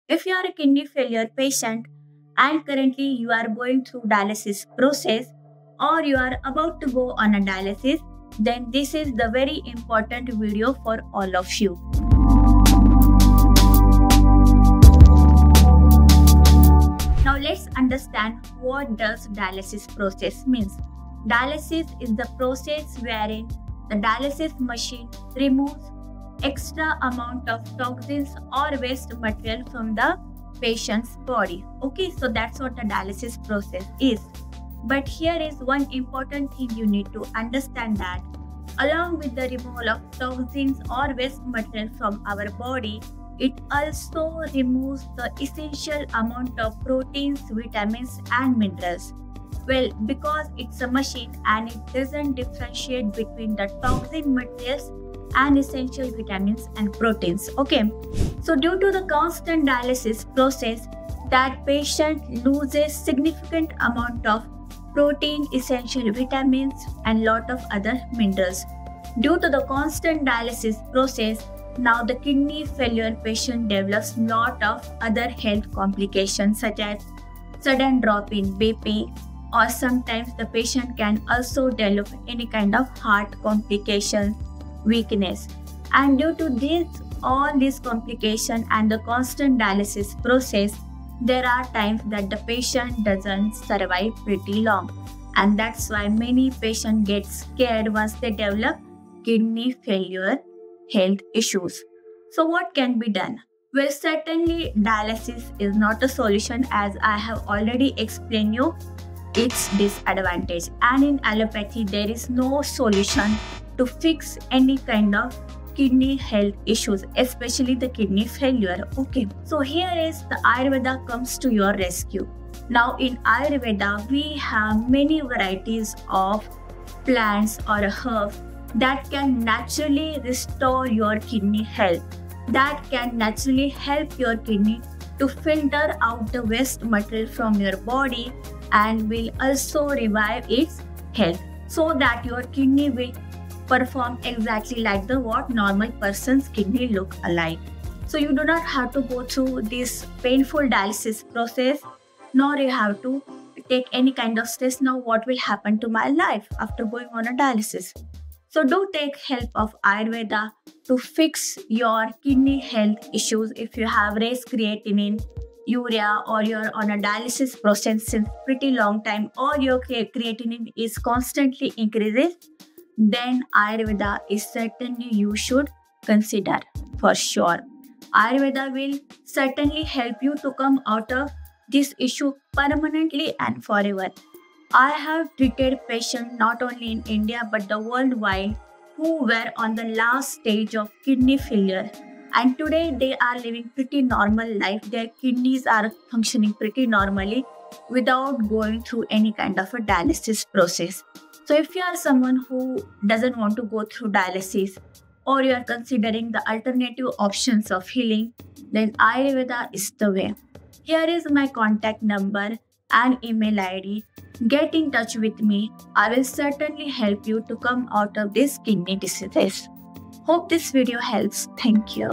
If you are a kidney failure patient and currently you are going through dialysis process or you are about to go on a dialysis, then this is the very important video for all of you. Now let's understand what does dialysis process means. Dialysis is the process wherein the dialysis machine removes extra amount of toxins or waste material from the patient's body. Okay, so that's what the dialysis process is. But here is one important thing you need to understand, that along with the removal of toxins or waste material from our body, it also removes the essential amount of proteins, vitamins and minerals. Well, because it's a machine and it doesn't differentiate between the toxic materials and essential vitamins and proteins. Okay, so due to the constant dialysis process, that patient loses significant amount of protein, essential vitamins and lot of other minerals. Due to the constant dialysis process, now the kidney failure patient develops lot of other health complications such as sudden drop in BP, or sometimes the patient can also develop any kind of heart complications, weakness. And due to all these complications and the constant dialysis process, there are times that the patient doesn't survive pretty long, and that's why many patients get scared once they develop kidney failure health issues. So what can be done? Well, certainly dialysis is not a solution, as I have already explained you its disadvantage, and in allopathy there is no solution to fix any kind of kidney health issues, especially the kidney failure. Okay, so here is the Ayurveda comes to your rescue. Now in Ayurveda we have many varieties of plants or herbs that can naturally restore your kidney health, that can naturally help your kidney to filter out the waste material from your body and will also revive its health, so that your kidney will perform exactly like the what normal person's kidney look alike. So you do not have to go through this painful dialysis process, nor you have to take any kind of stress. Now what will happen to my life after going on a dialysis? So do take help of Ayurveda to fix your kidney health issues. If you have raised creatinine, urea, or you're on a dialysis process since pretty long time, or your creatinine is constantly increases, then Ayurveda is certainly you should consider for sure. Ayurveda will certainly help you to come out of this issue permanently and forever. I have treated patients not only in India but the worldwide who were on the last stage of kidney failure, and today they are living pretty normal life. Their kidneys are functioning pretty normally without going through any kind of a dialysis process. So if you are someone who doesn't want to go through dialysis, or you are considering the alternative options of healing, then Ayurveda is the way. Here is my contact number and email ID. Get in touch with me. I will certainly help you to come out of this kidney disease. Hope this video helps. Thank you.